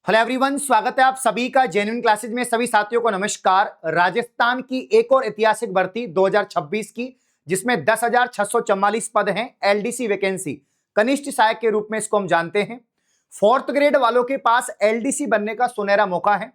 Hello everyone, स्वागत है आप सभी का जेन्युइन क्लासेज में। सभी साथियों को नमस्कार। राजस्थान की एक और ऐतिहासिक भर्ती 2026 की, जिसमें 10,644 पद हैं। एलडीसी वैकेंसी, कनिष्ठ सहायक के रूप में इसको हम जानते हैं। फोर्थ ग्रेड वालों के पास एलडीसी बनने का सुनहरा मौका है।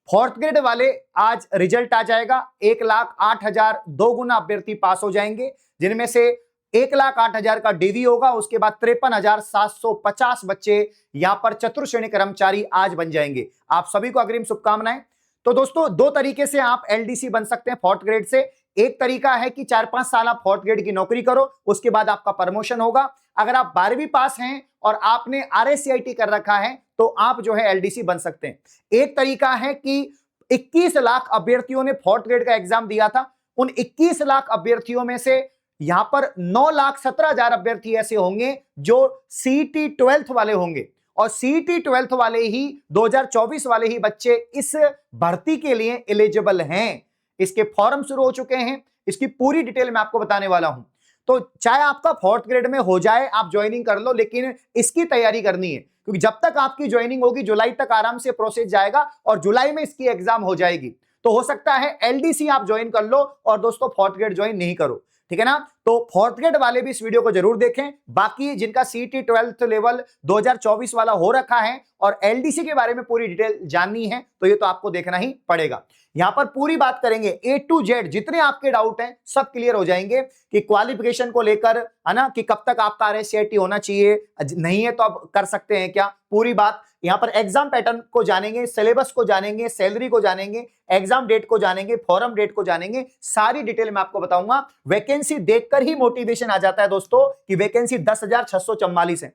फोर्थ ग्रेड वाले आज रिजल्ट आ जाएगा। 1,08,000 दो गुना अभ्यर्थी पास हो जाएंगे, जिनमें से 1,08,000 का डीवी होगा। उसके बाद 53,750 बच्चे यहां पर चतुर्श्रेणी कर्मचारी आज बन जाएंगे। आप सभी को अग्रिम शुभकामनाएं। तो दोस्तों, दो तरीके से आप एलडीसी बन सकते हैं फोर्थ ग्रेड से। एक तरीका है कि 4-5 साल आप फोर्थ ग्रेड की नौकरी करो, उसके बाद आपका प्रमोशन होगा। अगर आप 12वीं पास हैं और आपने आरएससीआईटी कर रखा है तो आप जो है एलडीसी बन सकते हैं। एक तरीका है कि 21 लाख अभ्यर्थियों ने फोर्थ ग्रेड का एग्जाम दिया था। उन 21 लाख अभ्यर्थियों में से यहां पर 9,17,000 अभ्यर्थी ऐसे होंगे जो सीईटी 12th वाले होंगे, और सीईटी 12th वाले ही 2024 वाले ही बच्चे इस भर्ती के लिए एलिजिबल हैं। इसके फॉर्म शुरू हो चुके हैं। इसकी पूरी डिटेल मैं आपको बताने वाला हूं। तो चाहे आपका फोर्थ ग्रेड में हो जाए, आप ज्वाइनिंग कर लो, लेकिन इसकी तैयारी करनी है, क्योंकि जब तक आपकी ज्वाइनिंग होगी जुलाई तक आराम से प्रोसेस जाएगा और जुलाई में इसकी एग्जाम हो जाएगी। तो हो सकता है एलडीसी आप ज्वाइन कर लो और दोस्तों फोर्थ ग्रेड ज्वाइन नहीं करो, ठीक है ना। तो फोर्थ ग्रेड वाले भी इस वीडियो को जरूर देखें। बाकी जिनका सीईटी 12th लेवल 2024 वाला हो रखा है और एलडीसी के बारे में पूरी डिटेल जाननी है, तो ये तो आपको देखना ही पड़ेगा। यहां पर पूरी बात करेंगे, ए टू जेड जितने आपके डाउट हैं सब क्लियर हो जाएंगे। कि क्वालिफिकेशन को लेकर, है ना, कि कब तक आपका आरएससीआईटी होना चाहिए, नहीं है तो आप कर सकते हैं क्या, पूरी बात। यहां पर एग्जाम पैटर्न को जानेंगे, सिलेबस को जानेंगे, सैलरी को जानेंगे, एग्जाम डेट को जानेंगे, फॉरम डेट को जानेंगे। सारी डिटेल मैं आपको बताऊंगा। वैकेंसी देखकर ही मोटिवेशन आ जाता है दोस्तों कि वैकेंसी 10,644 है।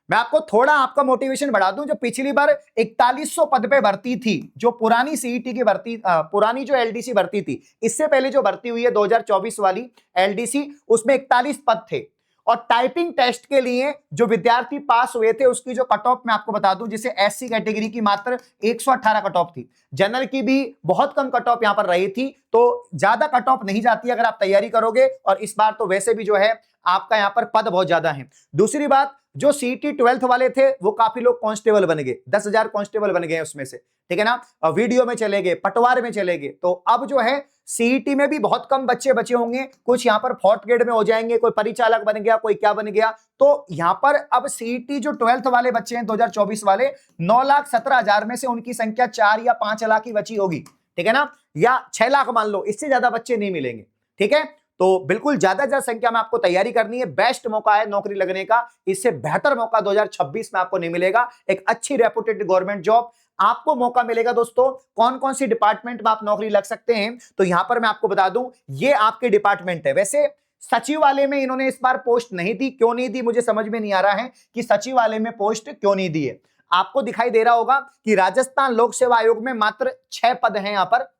मैं आपको थोड़ा आपका मोटिवेशन बढ़ा दूं। जो पिछली बार 4100 पद पे भर्ती थी, जो पुरानी सीईटी की भर्ती, पुरानी जो एलडीसी भर्ती थी, इससे पहले जो भर्ती हुई है 2024 वाली एलडीसी, उसमें 41 पद थे। और टाइपिंग टेस्ट के लिए जो विद्यार्थी पास हुए थे उसकी जो कट ऑफ मैं आपको बता दूं, जिसे एससी कैटेगरी की मात्र 118 कट ऑफ थी। जनरल की भी बहुत कम कट ऑफ यहां पर रही थी। तो ज्यादा कट ऑफ नहीं जाती अगर आप तैयारी करोगे, और इस बार तो वैसे भी जो है आपका यहां पर पद बहुत ज्यादा है। दूसरी बात, जो सीईटी 12th वाले थे वो काफी लोग कांस्टेबल बन गए, 10,000 कांस्टेबल बन गए उसमें से, ठीक है ना। वीडियो में चले गए, पटवार में चले गए। तो अब जो है सीईटी में भी बहुत कम बच्चे बचे होंगे। कुछ यहां पर फोर्थ ग्रेड में हो जाएंगे, कोई परिचालक बन गया, कोई क्या बन गया। तो यहां पर अब सीईटी जो 12th वाले बच्चे हैं 2024 वाले, 9,17,000 में से उनकी संख्या 4 या 5 लाख की बची होगी, ठीक है ना, या 6 लाख मान लो। इससे ज्यादा बच्चे नहीं मिलेंगे, ठीक है। तो बिल्कुल ज्यादा संख्या में आपको तैयारी करनी है। बेस्ट मौका है नौकरी लगने का, इससे बेहतर मौका 2026 में आपको नहीं मिलेगा। एक अच्छी रेपुटेड गवर्नमेंट जॉब आपको मौका मिलेगा। दोस्तों, कौन कौन सी डिपार्टमेंट में आप नौकरी लग सकते हैं, तो यहां पर मैं आपको बता दूं, ये आपके डिपार्टमेंट है। वैसे सचिवालय में इन्होंने इस बार पोस्ट नहीं दी, क्यों नहीं दी मुझे समझ में नहीं आ रहा है कि सचिवालय में पोस्ट क्यों नहीं दी है। आपको दिखाई दे रहा होगा कि राजस्थान लोक सेवा आयोग में मात्र 6 पद हैं यहां पर,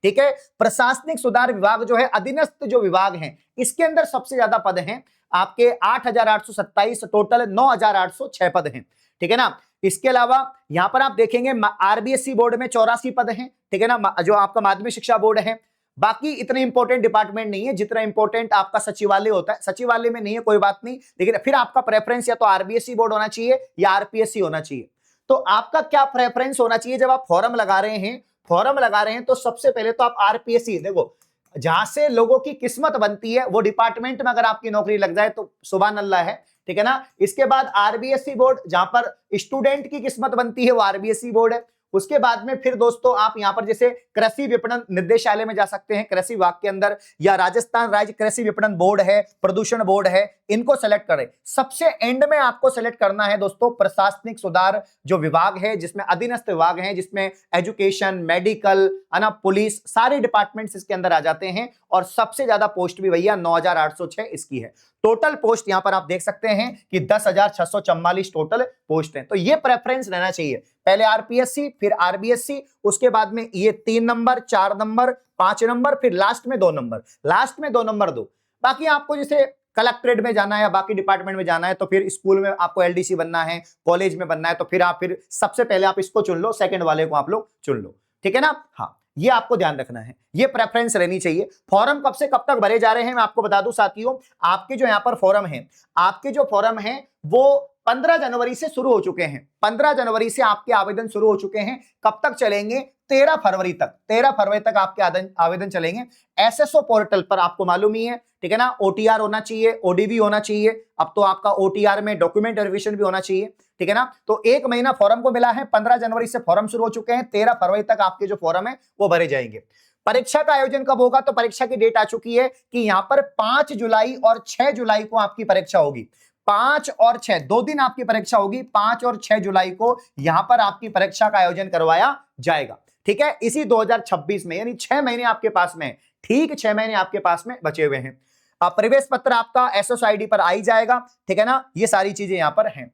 ठीक है। प्रशासनिक सुधार विभाग जो है, अधीनस्थ जो विभाग है, इसके अंदर सबसे ज्यादा पद हैं आपके 8,827, टोटल 9,806 पद हैं, ठीक है ना। इसके अलावा यहां पर आप देखेंगे आरबीएससी बोर्ड में 84 पद हैं, ठीक है ना, जो आपका माध्यमिक शिक्षा बोर्ड है। बाकी इतने इंपॉर्टेंट डिपार्टमेंट नहीं है जितना इंपॉर्टेंट आपका सचिवालय होता है। सचिवालय में नहीं है, कोई बात नहीं, लेकिन फिर आपका प्रेफरेंस या तो आरबीएससी बोर्ड होना चाहिए या आरपीएससी होना चाहिए। तो आपका क्या प्रेफरेंस होना चाहिए जब आप फॉर्म लगा रहे हैं? फॉर्म लगा रहे हैं तो सबसे पहले तो आप आरपीएससी देखो, जहां से लोगों की किस्मत बनती है वो डिपार्टमेंट में अगर आपकी नौकरी लग जाए तो सुभान अल्लाह है, ठीक है ना। इसके बाद आरबीएससी बोर्ड, जहां पर स्टूडेंट की किस्मत बनती है वो आरबीएससी बोर्ड है। उसके बाद में फिर दोस्तों आप यहां पर जैसे कृषि विपणन निदेशालय में जा सकते हैं, कृषि विभाग के अंदर, या राजस्थान राज्य कृषि विपणन बोर्ड है, प्रदूषण बोर्ड है, इनको सेलेक्ट करें। सबसे एंड में आपको सेलेक्ट करना है दोस्तों प्रशासनिक सुधार जो विभाग है, जिसमें अधीनस्थ विभाग हैं, जिसमें एजुकेशन, मेडिकल, है ना, पुलिस, सारे डिपार्टमेंट्स इसके अंदर आ जाते हैं। और सबसे ज्यादा पोस्ट भी भैया 9,806 इसकी है। टोटल पोस्ट यहां पर आप देख सकते हैं कि 10,644 टोटल पोस्ट हैं। तो ये प्रेफरेंस रहना चाहिए, पहले आरपीएससी फिर आरबीएससी, उसके बाद में ये 3 नंबर, 4 नंबर, 5 नंबर, फिर लास्ट में 2 नंबर, लास्ट में 2 नंबर दो। बाकी आपको जैसे कलेक्ट्रेट में जाना है या बाकी डिपार्टमेंट में जाना है तो फिर स्कूल में आपको एलडीसी बनना है, कॉलेज में बनना है तो फिर सबसे पहले आप इसको चुन लो, सेकंड वाले को आप लोग चुन लो, ठीक है ना। हाँ, ये आपको ध्यान रखना है, ये प्रेफरेंस रहनी चाहिए। फॉर्म कब से कब तक भरे जा रहे हैं मैं आपको बता दूं साथियों। आपके जो यहां पर फॉर्म है, आपके जो फॉर्म है वो 15 जनवरी से शुरू हो चुके हैं। 15 जनवरी से आपके आवेदन शुरू हो चुके हैं। कब तक चलेंगे? 13 फरवरी तक। 13 फरवरी तक आपके आवेदन चलेंगे। एसएसओ पोर्टल पर आपको मालूम ही है, ठीक है ना, ओटीआर होना चाहिए, ओडीवी होना चाहिए। अब तो आपका ओटीआर में डॉक्यूमेंट वेरिफिकेशन भी होना चाहिए, ठीक है ना। तो 1 महीना फॉर्म को मिला है। 15 जनवरी से फॉर्म शुरू हो चुके हैं। 13 फरवरी तक आपके जो फॉर्म है वो भरे जाएंगे। परीक्षा का आयोजन कब होगा? तो परीक्षा की डेट आ चुकी है कि यहां पर 5 जुलाई और 6 जुलाई को आपकी परीक्षा होगी। 5 और 6 2 दिन आपकी परीक्षा होगी। 5 और 6 जुलाई को यहां पर आपकी परीक्षा का आयोजन करवाया जाएगा, ठीक है, इसी 2026 में। यानी 6 महीने आपके पास में, ठीक 6 महीने आपके पास में बचे हुए हैं। प्रवेश पत्र आपका एसएसआईडी पर आ ही जाएगा, ठीक है ना। ये सारी चीजें यहां पर हैं।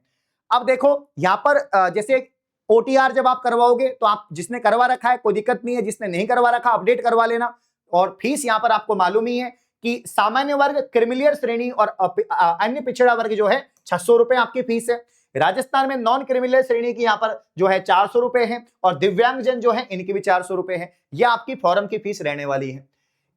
अब देखो यहां पर जैसे ओटीआर जब आप करवाओगे तो आप जिसने करवा रखा है कोई दिक्कत नहीं है, जिसने नहीं करवा रखा अपडेट करवा लेना। और फीस यहां पर आपको मालूम ही है कि सामान्य वर्ग, क्रिमिलियर श्रेणी और अन्य पिछड़ा वर्ग जो है 600 रुपए आपकी फीस है। राजस्थान में नॉन क्रिमिलियर श्रेणी की यहां पर जो है 400 रुपए है, और दिव्यांगजन जो है इनकी भी 400 रुपए है। यह आपकी फॉर्म की फीस रहने वाली है।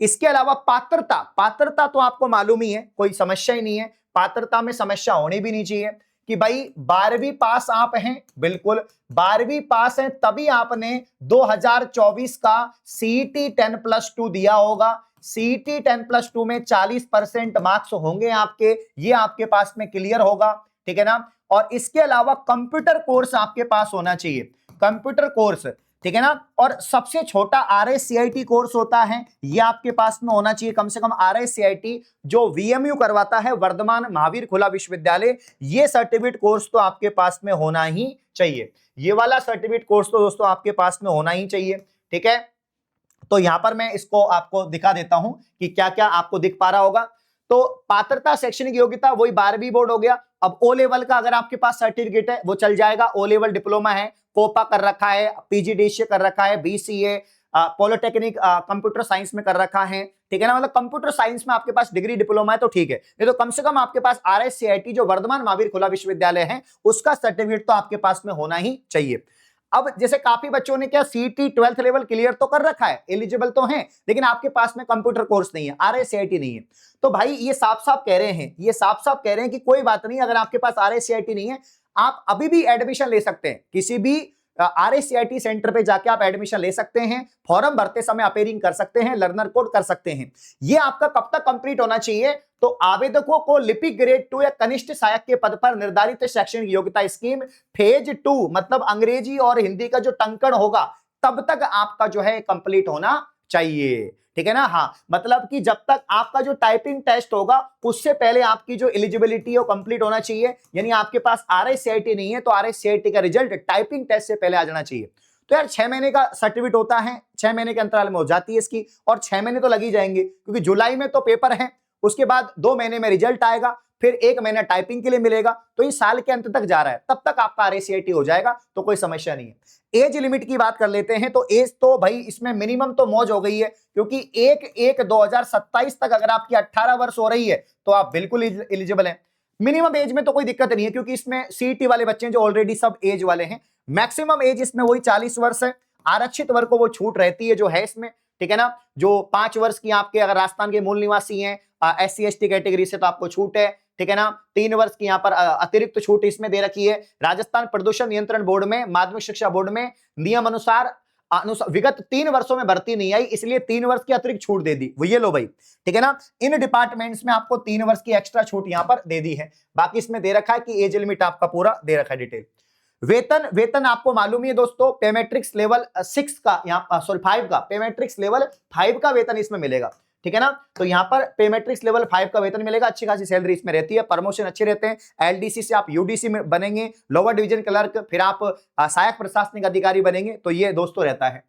इसके अलावा पात्रता तो आपको मालूम ही है, कोई समस्या ही नहीं है। पात्रता में समस्या होनी भी नहीं चाहिए कि भाई 12वीं पास आप हैं, बिल्कुल 12वीं पास हैं तभी आपने 2024 का सीईटी 10+2 दिया होगा। सीईटी 10+2 में 40% मार्क्स होंगे आपके, ये आपके पास में क्लियर होगा, ठीक है ना। और इसके अलावा कंप्यूटर कोर्स आपके पास होना चाहिए, कंप्यूटर कोर्स, ठीक है ना। और सबसे छोटा आरएससीआईटी कोर्स होता है, ये आपके पास में होना चाहिए। कम से कम आरएससीआईटी जो वीएमयू करवाता है, वर्धमान महावीर खुला विश्वविद्यालय, ये सर्टिफिकेट कोर्स तो आपके पास में होना ही चाहिए। ये वाला सर्टिफिकेट कोर्स तो दोस्तों आपके पास में होना ही चाहिए, ठीक है। तो यहां पर मैं इसको आपको दिखा देता हूं कि क्या क्या आपको दिख पा रहा होगा। तो पात्रता शैक्षणिक योग्यता वही 12वीं बोर्ड हो गया। अब ओ लेवल का अगर आपके पास सर्टिफिकेट है वो चल जाएगा। ओ लेवल डिप्लोमा है, कोपा कर रखा है, पीजीडीसीए कर रखा है, बीसीए, पॉलिटेक्निक कंप्यूटर साइंस में कर रखा है, ठीक है ना। मतलब कंप्यूटर साइंस में आपके पास डिग्री डिप्लोमा है तो ठीक है, नहीं तो कम से कम आपके पास आरएससीआईटी जो वर्धमान महावीर खुला विश्वविद्यालय है उसका सर्टिफिकेट तो आपके पास में होना ही चाहिए। अब जैसे काफी बच्चों ने क्या सीईटी 12th लेवल क्लियर तो कर रखा है, एलिजिबल तो हैं, लेकिन आपके पास में कंप्यूटर कोर्स नहीं है, आरएससीआईटी नहीं है। तो भाई ये साफ साफ कह रहे हैं, ये साफ साफ कह रहे हैं कि कोई बात नहीं, अगर आपके पास आरएससीआईटी नहीं है आप अभी भी एडमिशन ले सकते हैं। किसी भी आरएससीआईटी सेंटर पे जाके आप एडमिशन ले सकते हैं। फॉर्म भरते समय अपेयरिंग कर सकते हैं, लर्नर कोड कर सकते हैं। ये आपका कब तक कंप्लीट होना चाहिए? तो आवेदकों को लिपिक ग्रेड 2 या कनिष्ठ सहायक के पद पर निर्धारित शैक्षणिक योग्यता स्कीम फेज 2 मतलब अंग्रेजी और हिंदी का जो टंकण होगा तब तक आपका जो है कंप्लीट होना चाहिए, ठीक है ना। हाँ, मतलब कि जब तक आपका जो टाइपिंग टेस्ट होगा उससे पहले आपकी जो एलिजिबिलिटी है वो कंप्लीट होना चाहिए। यानी आपके पास आरएससीआईटी नहीं है तो आरएससीआईटी का रिजल्ट टाइपिंग टेस्ट से पहले आ जाना चाहिए। तो यार 6 महीने का सर्टिफिकेट होता है, 6 महीने के अंतराल में हो जाती है इसकी, और 6 महीने तो लग ही जाएंगे क्योंकि जुलाई में तो पेपर है, उसके बाद 2 महीने में रिजल्ट आएगा, फिर 1 महीना टाइपिंग के लिए मिलेगा। तो ये साल के अंत तक जा रहा है, तब तक आपका आरएससीआईटी हो जाएगा, तो कोई समस्या नहीं है। एज लिमिट की बात कर लेते हैं। तो एज तो भाई इसमें मिनिमम तो मौज हो गई है, क्योंकि 1/1/2027 तक अगर आपकी 18 वर्ष हो रही है तो आप बिल्कुल एलिजिबल हैं। मिनिमम एज में तो कोई दिक्कत नहीं है, क्योंकि इसमें सीईटी वाले बच्चे हैं जो ऑलरेडी सब एज वाले हैं। मैक्सिमम एज इसमें वही 40 वर्ष है। आरक्षित वर्ग को वो छूट रहती है जो है इसमें, ठीक है ना। जो 5 वर्ष की आपके अगर राजस्थान के मूल निवासी हैं SC ST कैटेगरी से तो आपको छूट है, ठीक है ना। 3 वर्ष की यहाँ पर अतिरिक्त छूट इसमें दे रखी है। राजस्थान प्रदूषण नियंत्रण बोर्ड में, माध्यमिक शिक्षा बोर्ड में नियम अनुसार विगत 3 वर्षों में भर्ती नहीं आई, इसलिए 3 वर्ष की अतिरिक्त छूट दे दी, वो ये लो भाई, ठीक है ना। इन डिपार्टमेंट्स में आपको 3 वर्ष की एक्स्ट्रा छूट यहाँ पर दे दी है। बाकी इसमें दे रखा है कि एज लिमिट आपका पूरा दे रखा है डिटेल। वेतन आपको मालूम ही है दोस्तों, पेमेट्रिक्स लेवल 6 का यहाँ 5 का, पेमेट्रिक्स लेवल 5 का वेतन इसमें मिलेगा, ठीक है ना। तो यहाँ पर पेमेट्रिक्स लेवल 5 का वेतन मिलेगा। अच्छी खासी सैलरी इसमें रहती है, प्रमोशन अच्छे रहते हैं। एलडीसी से आप यूडीसी में बनेंगे, लोअर डिवीजन क्लर्क, फिर आप सहायक प्रशासनिक अधिकारी बनेंगे। तो ये दोस्तों रहता है।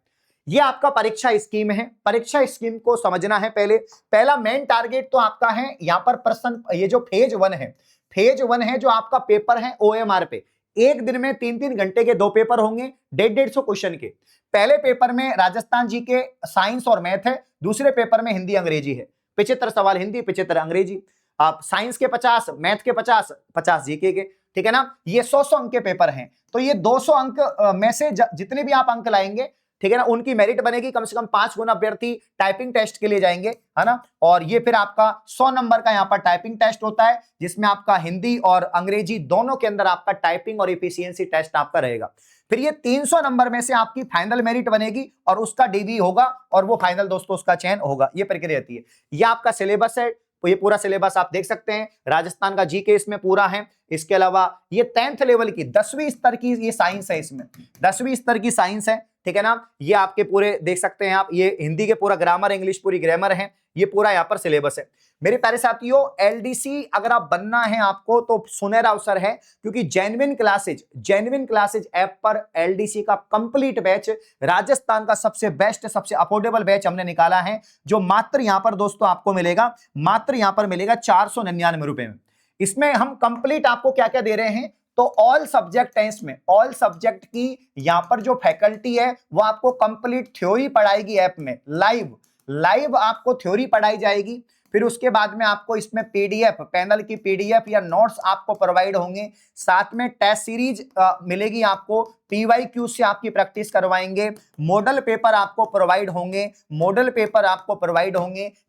ये आपका परीक्षा स्कीम है। परीक्षा स्कीम को समझना है पहले। पहला मेन टारगेट तो आपका है यहाँ पर प्रश्न, ये जो फेज 1 है, फेज 1 है जो आपका पेपर है OMR पे। एक दिन में 3-3 घंटे के 2 पेपर होंगे, 150-150 क्वेश्चन के। पहले पेपर में राजस्थान जी के साइंस और मैथ है, दूसरे पेपर में हिंदी अंग्रेजी है। 75 सवाल हिंदी, 75 अंग्रेजी। आप साइंस के 50, मैथ के 50, 50 जीके के, ठीक है ना। ये 100 अंक के पेपर हैं। तो ये 200 अंक में से जितने भी आप अंक लाएंगे ठीक है ना, उनकी मेरिट बनेगी। कम से कम 5 गुना अभ्यर्थी टाइपिंग टेस्ट के लिए जाएंगे, है ना। और ये फिर आपका 100 नंबर का यहाँ पर टाइपिंग टेस्ट होता है, जिसमें आपका हिंदी और अंग्रेजी दोनों के अंदर आपका टाइपिंग और एफिशिएंसी टेस्ट आपका रहेगा। फिर ये 300 नंबर में से आपकी फाइनल मेरिट बनेगी और उसका डीवी होगा और वो फाइनल दोस्तों उसका चयन होगा। ये प्रक्रिया रहती है। ये आपका सिलेबस है, तो ये पूरा सिलेबस आप देख सकते हैं। राजस्थान का जीके इसमें पूरा है। इसके अलावा ये 10th लेवल की 10वीं स्तर की ये साइंस है, इसमें 10वीं स्तर की साइंस है, ठीक है ना। ये आपके पूरे देख सकते हैं आप, ये हिंदी के पूरा ग्रामर, इंग्लिश पूरी ग्रामर है, ये पूरा यहाँ पर सिलेबस है। मेरे प्यारे साथियों, एलडीसी अगर आप बनना है आपको तो सुनहरा अवसर है, क्योंकि जेन्युइन क्लासेज ऐप पर एलडीसी का कंप्लीट बैच, राजस्थान का सबसे बेस्ट सबसे अफोर्डेबल बैच हमने निकाला है, जो मात्र यहां पर दोस्तों आपको मिलेगा, मात्र यहां पर मिलेगा 499 रुपए में। इसमें हम कंप्लीट आपको क्या क्या दे रहे हैं, तो ऑल सब्जेक्ट है इसमें, ऑल सब्जेक्ट की यहां पर जो फैकल्टी है वो आपको कंप्लीट थ्योरी पढ़ाएगी ऐप में, लाइव आपको थ्योरी पढ़ाई जाएगी। फिर उसके बाद में आपको इसमें पीडीएफ, पैनल की पीडीएफ या नोट्स आपको प्रोवाइड होंगे। साथ में टेस्ट सीरीज मिलेगी आपको, पीवाईक्यू से आपकी प्रैक्टिस करवाएंगे, मॉडल पेपर आपको प्रोवाइड होंगे,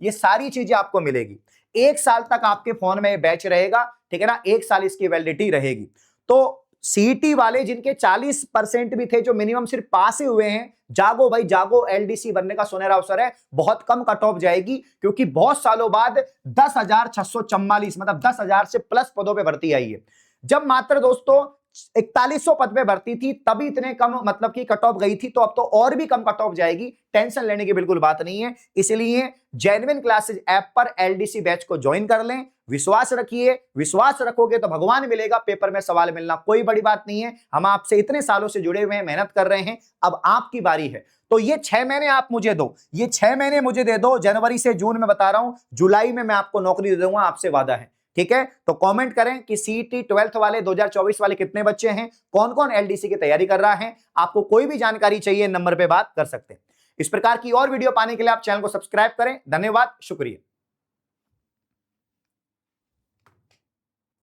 ये सारी चीजें आपको मिलेगी। 1 साल तक आपके फोन में बैच रहेगा, ठीक है ना, 1 साल इसकी वैलिडिटी रहेगी। तो सीईटी वाले जिनके 40% भी थे, जो मिनिमम सिर्फ पास ही हुए हैं, जागो भाई जागो, एलडीसी बनने का सुनहरा अवसर है। बहुत कम कट ऑफ जाएगी, क्योंकि बहुत सालों बाद 10,644 मतलब 10,000 से प्लस पदों पे भर्ती आई है। जब मात्र दोस्तों 4100 पद पे भर्ती थी तभी इतने कम मतलब कि कट ऑफ गई थी, तो अब तो और भी कम कट ऑफ जाएगी। टेंशन लेने की बिल्कुल बात नहीं है। इसलिए जेन्युइन क्लासेज ऐप पर एलडीसी बैच को ज्वाइन कर लें, विश्वास रखिए, विश्वास रखोगे तो भगवान मिलेगा, पेपर में सवाल मिलना कोई बड़ी बात नहीं है। हम आपसे इतने सालों से जुड़े हुए हैं, मेहनत कर रहे हैं, अब आपकी बारी है। तो ये 6 महीने आप मुझे दो, ये 6 महीने मुझे दे दो, जनवरी से जून में बता रहा हूं, जुलाई में मैं आपको नौकरी दे दूंगा, आपसे वादा है, ठीक है। तो कमेंट करें कि सीईटी 12th वाले 2024 वाले कितने बच्चे हैं, कौन कौन एलडीसी की तैयारी कर रहा है। आपको कोई भी जानकारी चाहिए, नंबर पे बात कर सकते हैं। इस प्रकार की और वीडियो पाने के लिए आप चैनल को सब्सक्राइब करें। धन्यवाद, शुक्रिया।